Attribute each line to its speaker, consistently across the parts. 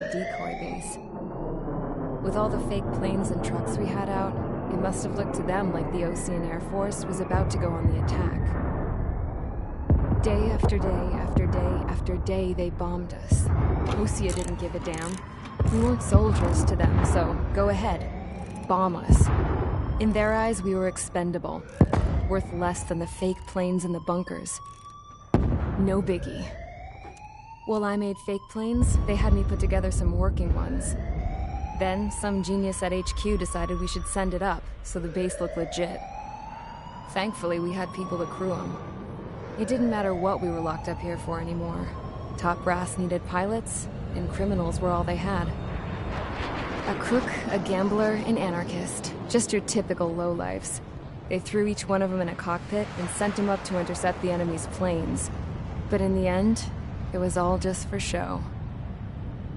Speaker 1: decoy base. With all the fake planes and trucks we had out, it must have looked to them like the Ocean Air Force was about to go on the attack. Day after day after day after day, they bombed us. Osea didn't give a damn. We weren't soldiers to them, so go ahead. Bomb us. In their eyes, we were expendable. Worth less than the fake planes in the bunkers. No biggie. While I made fake planes, they had me put together some working ones. Then, some genius at HQ decided we should send it up, so the base looked legit. Thankfully, we had people to crew them. It didn't matter what we were locked up here for anymore. Top brass needed pilots, and criminals were all they had. A crook, a gambler, an anarchist. Just your typical lowlifes. They threw each one of them in a cockpit and sent them up to intercept the enemy's planes. But in the end, it was all just for show.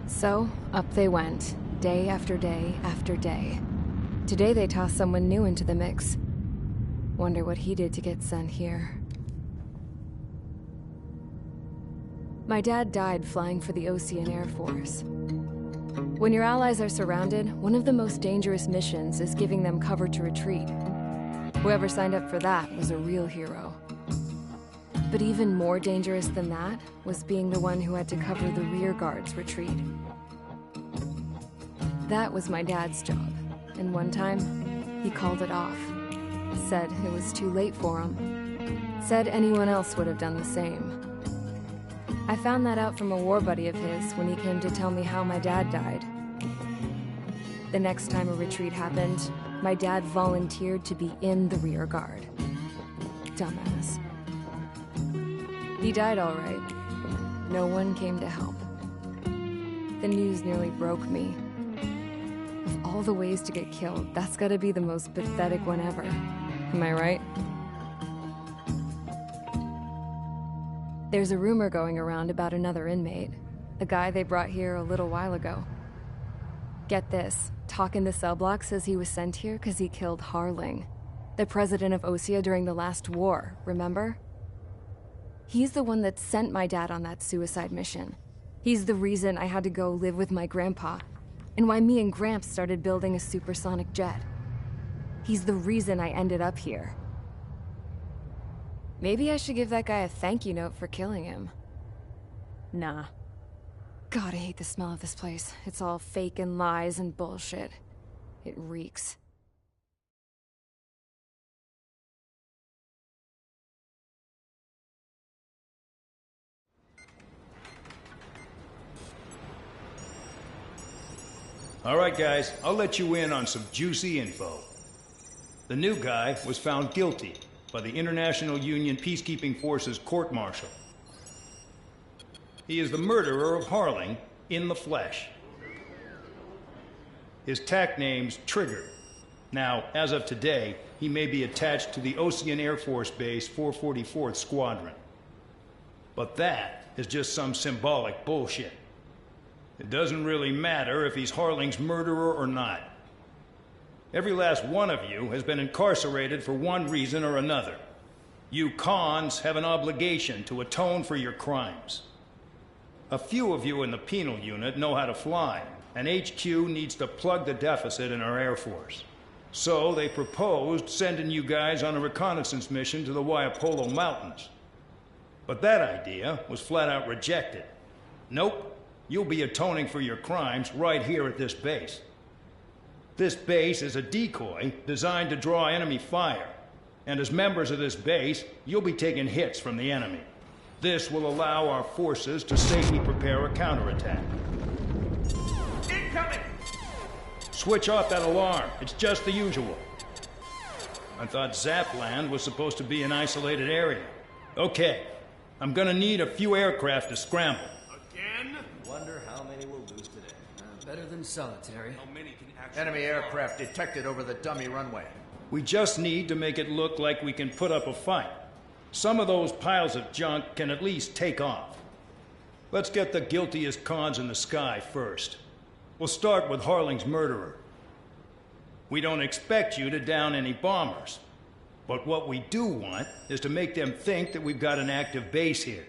Speaker 1: So, up they went, day after day after day. Today they tossed someone new into the mix. Wonder what he did to get sent here. My dad died flying for the Ocean Air Force. When your allies are surrounded, one of the most dangerous missions is giving them cover to retreat. Whoever signed up for that was a real hero. But even more dangerous than that was being the one who had to cover the rear guard's retreat. That was my dad's job, and one time, he called it off. Said it was too late for him. Said anyone else would have done the same. I found that out from a war buddy of his when he came to tell me how my dad died. The next time a retreat happened, my dad volunteered to be in the rear guard. Dumbass. He died all right. No one came to help. The news nearly broke me. Of all the ways to get killed, that's gotta be the most pathetic one ever. Am I right? There's a rumor going around about another inmate. A guy they brought here a little while ago. Get this, Talk in the cell block says he was sent here because he killed Harling, the president of Osea during the last war, remember? He's the one that sent my dad on that suicide mission. He's the reason I had to go live with my grandpa, and why me and Gramps started building a supersonic jet. He's the reason I ended up here. Maybe I should give that guy a thank you note for killing him. Nah. God, I hate the smell of this place. It's all fake and lies and bullshit. It reeks.
Speaker 2: All right, guys, I'll let you in on some juicy info. The new guy was found guilty by the International Union Peacekeeping Forces court-martial. He is the murderer of Harling in the flesh. His tack name's Trigger. Now, as of today, he may be attached to the Ocean Air Force Base 444th Squadron. But that is just some symbolic bullshit. It doesn't really matter if he's Harling's murderer or not. Every last one of you has been incarcerated for one reason or another. You cons have an obligation to atone for your crimes. A few of you in the penal unit know how to fly, and HQ needs to plug the deficit in our Air Force. So they proposed sending you guys on a reconnaissance mission to the Waiapolo Mountains. But that idea was flat out rejected. Nope. You'll be atoning for your crimes right here at this base. This base is a decoy designed to draw enemy fire. And as members of this base, you'll be taking hits from the enemy. This will allow our forces to safely prepare a counterattack.
Speaker 3: Incoming!
Speaker 2: Switch off that alarm. It's just the usual. I thought Zapland was supposed to be an isolated area. Okay, I'm gonna need a few aircraft to scramble.
Speaker 3: Again?
Speaker 4: Wonder how many we'll lose today.
Speaker 5: Better than solitary.
Speaker 3: How many can actually...
Speaker 4: Enemy aircraft detected over the dummy runway.
Speaker 2: We just need to make it look like we can put up a fight. Some of those piles of junk can at least take off. Let's get the guiltiest cons in the sky first. We'll start with Harling's murderer. We don't expect you to down any bombers. But what we do want is to make them think that we've got an active base here.